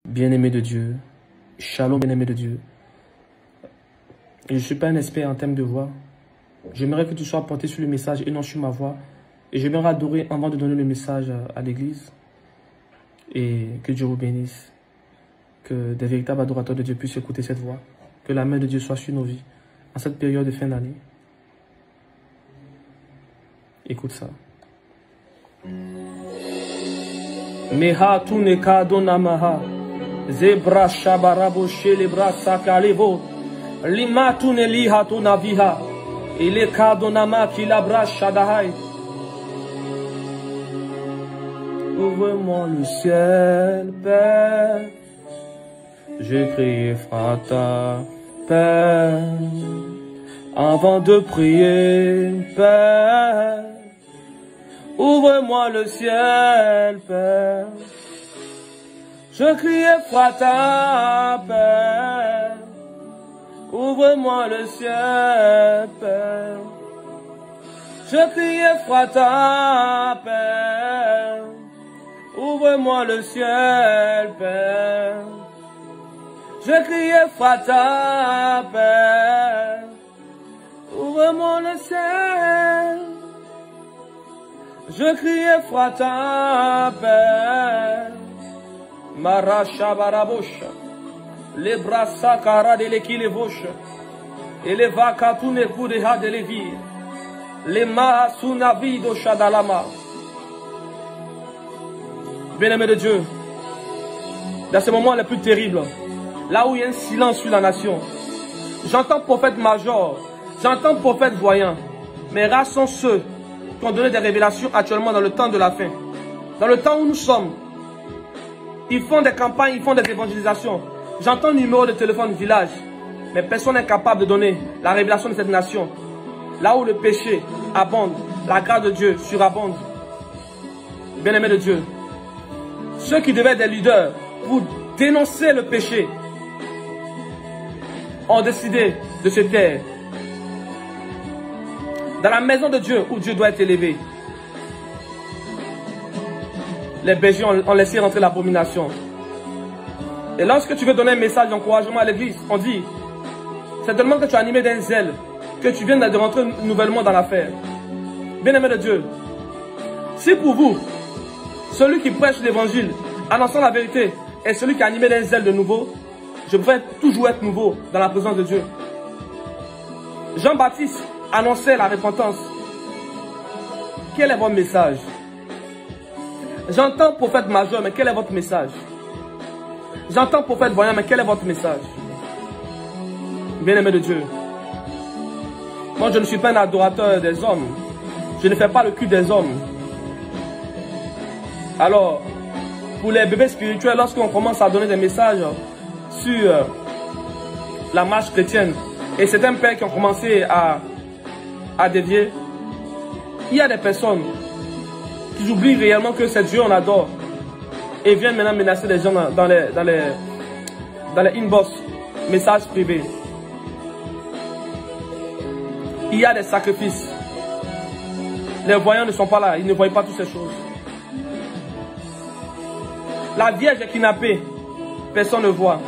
Bien-aimé de Dieu, shalom bien-aimé de Dieu. Je ne suis pas un expert en termes de voix. J'aimerais que tu sois porté sur le message et non sur ma voix. Et j'aimerais adorer avant de donner le message à l'église. Et que Dieu vous bénisse. Que des véritables adorateurs de Dieu puissent écouter cette voix. Que la main de Dieu soit sur nos vies en cette période de fin d'année. Écoute ça. Meha tuneka donamaha. Zebra shabarabo shelebra sakalevo. Lima tuneliha tunaviha. Il kadonama kilabra shadahai. Ouvre-moi le ciel, Père. J'ai crié Frata, Père. Avant de prier, Père. Ouvre-moi le ciel, Père. Je criais Frata, Père. Ouvre-moi le ciel, Père. Je criais Frata, Père. Ouvre-moi le ciel, Père. Je criais Frata, Père. Ouvre-moi le ciel. Je criais Frata, Père. Maracha barabosha. Les bras sakara de l'équilevosha. Et les vakatune kudeha de levi. Les mahasunavido shadalama. Bien-aimé de Dieu, dans ces moments les plus terribles, là où il y a un silence sur la nation, j'entends prophète major, j'entends prophète voyant, mais rares sont ceux qui ont donné des révélations actuellement dans le temps de la fin. Dans le temps où nous sommes, ils font des campagnes, ils font des évangélisations. J'entends le numéro de téléphone du village, mais personne n'est capable de donner la révélation de cette nation. Là où le péché abonde, la grâce de Dieu surabonde. Bien-aimé de Dieu, ceux qui devaient être des leaders pour dénoncer le péché ont décidé de se taire. Dans la maison de Dieu où Dieu doit être élevé, les bergers ont laissé rentrer l'abomination. Et lorsque tu veux donner un message d'encouragement à l'église, on dit, c'est tellement que tu es animé d'un zèle que tu viens de rentrer nouvellement dans l'affaire. Bien-aimé de Dieu, si pour vous, celui qui prêche l'évangile, annonçant la vérité, est celui qui est animé d'un zèle de nouveau, je préfère toujours être nouveau dans la présence de Dieu. Jean-Baptiste annonçait la repentance. Quel est votre message? J'entends prophète majeur, mais quel est votre message? J'entends prophète voyant, mais quel est votre message? Bien-aimé de Dieu, moi je ne suis pas un adorateur des hommes. Je ne fais pas le culte des hommes. Alors, pour les bébés spirituels, lorsqu'on commence à donner des messages sur la marche chrétienne, et certains pères qui ont commencé à dévier, il y a des personnes qui oublient réellement que c'est Dieu on adore et viennent maintenant menacer les gens dans les inbox, messages privés. Il y a des sacrifices. Les voyants ne sont pas là, ils ne voient pas toutes ces choses. La Vierge est kidnappée, personne ne voit.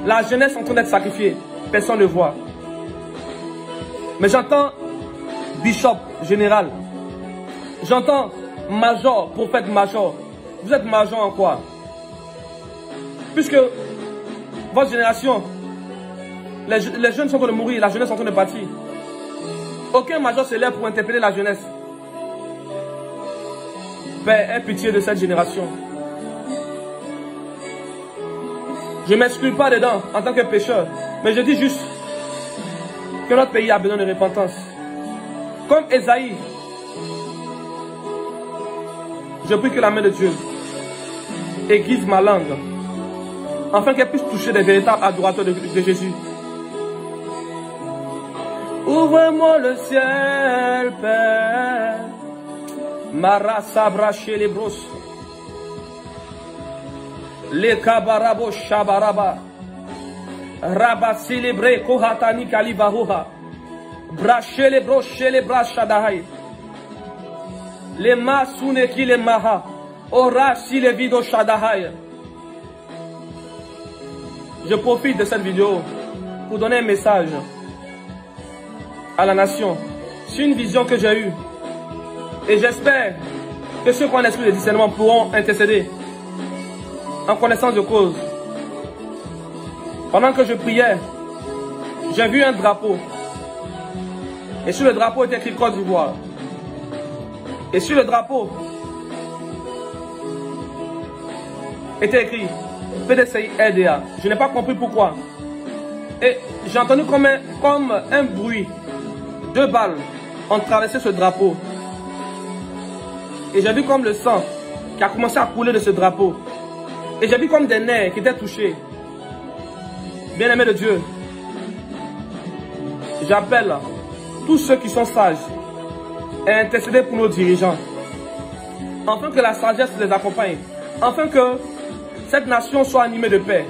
La jeunesse est en train d'être sacrifiée, personne ne voit. Mais j'entends bishop, général. J'entends major, prophète major. Vous êtes major en quoi? Puisque votre génération, les jeunes sont en train de mourir, la jeunesse est en train de partir. Aucun major se lève pour interpeller la jeunesse. Père, aie pitié de cette génération. Je ne m'exclus pas dedans en tant que pécheur, mais je dis juste que notre pays a besoin de repentance. Comme Esaïe, je prie que la main de Dieu aiguise ma langue, afin qu'elle puisse toucher des véritables adorateurs de Jésus. Ouvre-moi le ciel, Père. Mara sabra chez les brosses. Les kabarabo shabaraba. Rabba célébré kohatani kalibahoha. Braché les broches, les bras shadahai. Les masune qui les maha. Ora si les vidéos Shadahai. Je profite de cette vidéo pour donner un message à la nation. C'est une vision que j'ai eue. Et j'espère que ceux qui ont l'esprit de discernement pourront intercéder en connaissance de cause. Pendant que je priais, j'ai vu un drapeau. Et sur le drapeau était écrit Côte d'Ivoire. Et sur le drapeau était écrit PDCI RDA. Je n'ai pas compris pourquoi. Et j'ai entendu comme un bruit. 2 balles ont traversé ce drapeau. Et j'ai vu comme le sang qui a commencé à couler de ce drapeau. Et j'ai vu comme des nerfs qui étaient touchés. Bien-aimés de Dieu, j'appelle tous ceux qui sont sages à intercéder pour nos dirigeants. Afin que la sagesse les accompagne. Afin que cette nation soit animée de paix.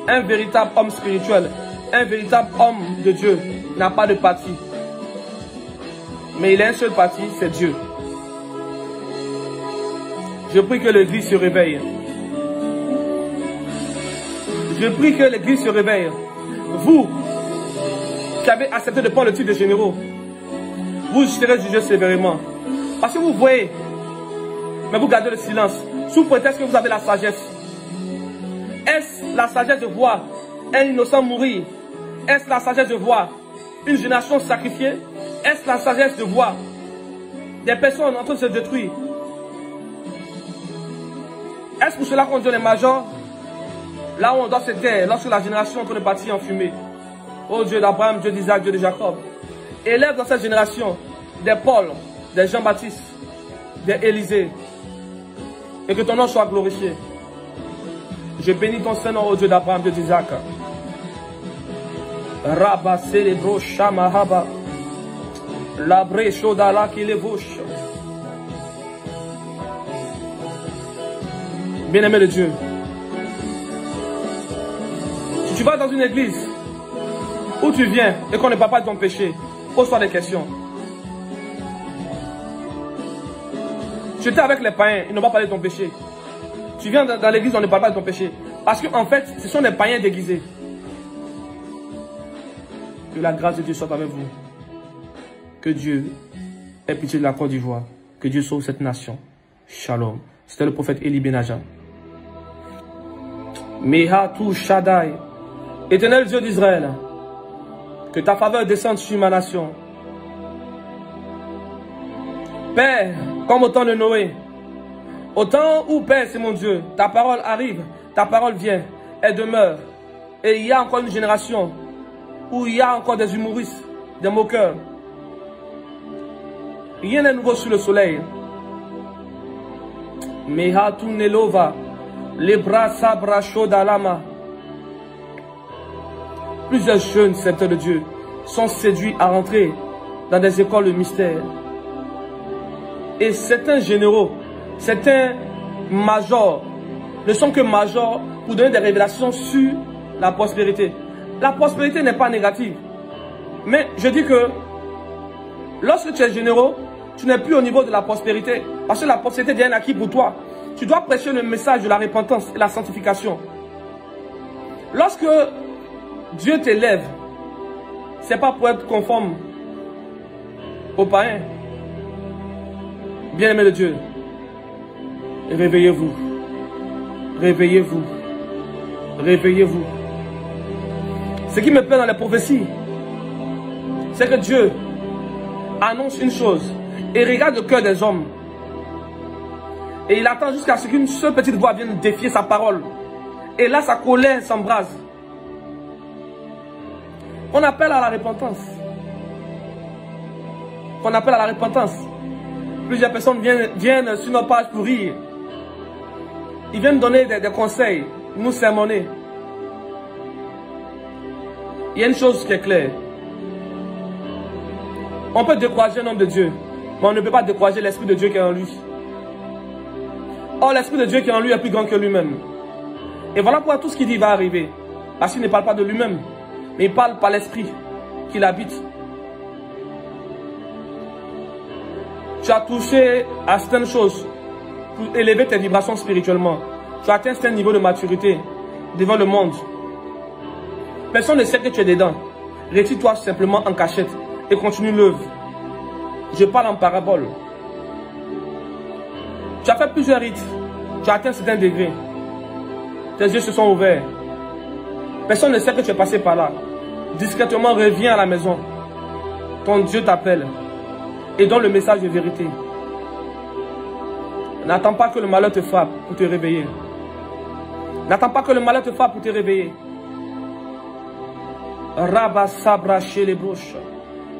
Un véritable homme spirituel, un véritable homme de Dieu n'a pas de parti. Mais il a un seul parti, c'est Dieu. Je prie que l'Église se réveille. Je prie que l'Église se réveille. Vous qui avez accepté de prendre le titre de généraux, vous serez jugés sévèrement. Parce que vous voyez, mais vous gardez le silence, sous prétexte que vous avez la sagesse. Est-ce la sagesse de voir un innocent mourir? Est-ce la sagesse de voir une génération sacrifiée? Est-ce la sagesse de voir des personnes en train de se détruire? Est-ce pour cela qu'on donne les majors là où on doit se taire lorsque la génération est en train de partir en fumée? Oh Dieu d'Abraham, Dieu d'Isaac, Dieu de Jacob, élève dans cette génération des Paul, des Jean-Baptiste, des Élisée, et que ton nom soit glorifié. Je bénis ton Saint-Nom, oh Dieu d'Abraham, Dieu d'Isaac. Rabba célébro Shamahaba, Labre Shodala qui l'évouche. Bien-aimé de Dieu, si tu vas dans une église où tu viens et qu'on ne parle pas de ton péché, pose-toi des questions. Tu étais avec les païens, ils n'ont pas parlé de ton péché. Tu viens dans l'église, on ne parle pas de ton péché. Parce qu'en fait, ce sont des païens déguisés. Que la grâce de Dieu soit avec vous. Que Dieu ait pitié de la Côte d'Ivoire. Que Dieu sauve cette nation. Shalom. C'était le prophète Eli Benaja. Mehatou Shaddai. Éternel Dieu d'Israël, que ta faveur descende sur ma nation. Père, comme au temps de Noé, au temps où, Père, c'est mon Dieu, ta parole arrive, ta parole vient, elle demeure. Et il y a encore une génération où il y a encore des humoristes, des moqueurs. Rien n'est nouveau sous le soleil. Mehatou Nelova, les bras sabra shodalama. Plusieurs jeunes serviteurs de Dieu sont séduits à rentrer dans des écoles de mystère. Et certains généraux, certains majors ne sont que majors pour donner des révélations sur la prospérité. La prospérité n'est pas négative. Mais je dis que lorsque tu es généraux, tu n'es plus au niveau de la prospérité. Parce que la prospérité devient un acquis pour toi. Tu dois prêcher le message de la repentance et la sanctification. Lorsque Dieu t'élève, ce n'est pas pour être conforme aux païens. Bien-aimé de Dieu, réveillez-vous. Réveillez-vous. Réveillez-vous. Ce qui me plaît dans les prophéties, c'est que Dieu annonce une chose et regarde le cœur des hommes. Et il attend jusqu'à ce qu'une seule petite voix vienne défier sa parole. Et là, sa colère s'embrase. On appelle à la repentance. On appelle à la repentance. Plusieurs personnes viennent sur nos pages pour rire. Ils viennent donner des conseils, nous sermonner. Il y a une chose qui est claire. On peut décourager un homme de Dieu, mais on ne peut pas décourager l'Esprit de Dieu qui est en lui. Or, l'Esprit de Dieu qui est en lui est plus grand que lui-même. Et voilà pourquoi tout ce qu'il dit va arriver. Parce qu'il ne parle pas de lui-même, mais il parle par l'Esprit qui l'habite. Tu as touché à certaines choses pour élever tes vibrations spirituellement. Tu as atteint un certain niveau de maturité devant le monde. Personne ne sait que tu es dedans. Retire-toi simplement en cachette et continue l'œuvre. Je parle en parabole. Tu as fait plusieurs rites. Tu as atteint un certain degré. Tes yeux se sont ouverts. Personne ne sait que tu es passé par là. Discrètement, reviens à la maison. Ton Dieu t'appelle et donne le message de vérité. N'attends pas que le malheur te frappe pour te réveiller. N'attends pas que le malheur te frappe pour te réveiller. Rabba sabra chez les bouches.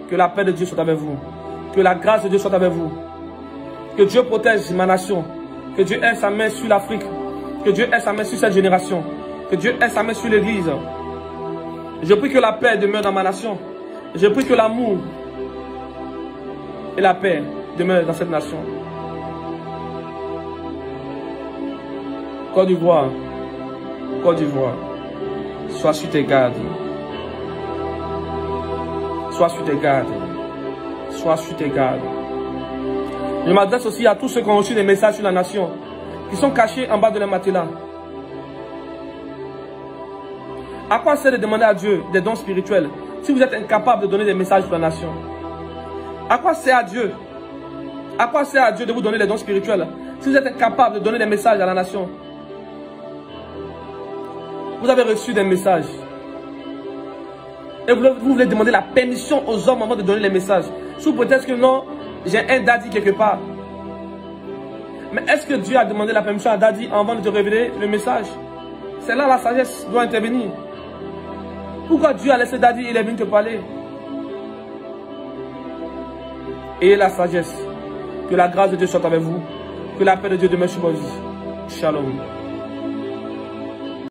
Que la paix de Dieu soit avec vous. Que la grâce de Dieu soit avec vous. Que Dieu protège ma nation. Que Dieu ait sa main sur l'Afrique. Que Dieu ait sa main sur cette génération. Que Dieu ait sa main sur l'Église. Je prie que la paix demeure dans ma nation. Je prie que l'amour et la paix demeurent dans cette nation. Côte d'Ivoire, Côte d'Ivoire, sois sur tes gardes. Sois sur tes gardes. Sois sur tes gardes. Je m'adresse aussi à tous ceux qui ont reçu des messages sur la nation, qui sont cachés en bas de leur matelas. À quoi sert de demander à Dieu des dons spirituels si vous êtes incapable de donner des messages pour la nation? À quoi sert à Dieu? À quoi sert à Dieu de vous donner des dons spirituels si vous êtes incapable de donner des messages à la nation? Vous avez reçu des messages. Et vous voulez demander la permission aux hommes avant de donner les messages. Sous prétexte que non, j'ai un daddy quelque part. Mais est-ce que Dieu a demandé la permission à daddy avant de te révéler le message? C'est là la sagesse doit intervenir. Pourquoi Dieu a laissé daddy, il est venu te parler? Ayez la sagesse. Que la grâce de Dieu soit avec vous. Que la paix de Dieu demeure sur vos vies. Shalom.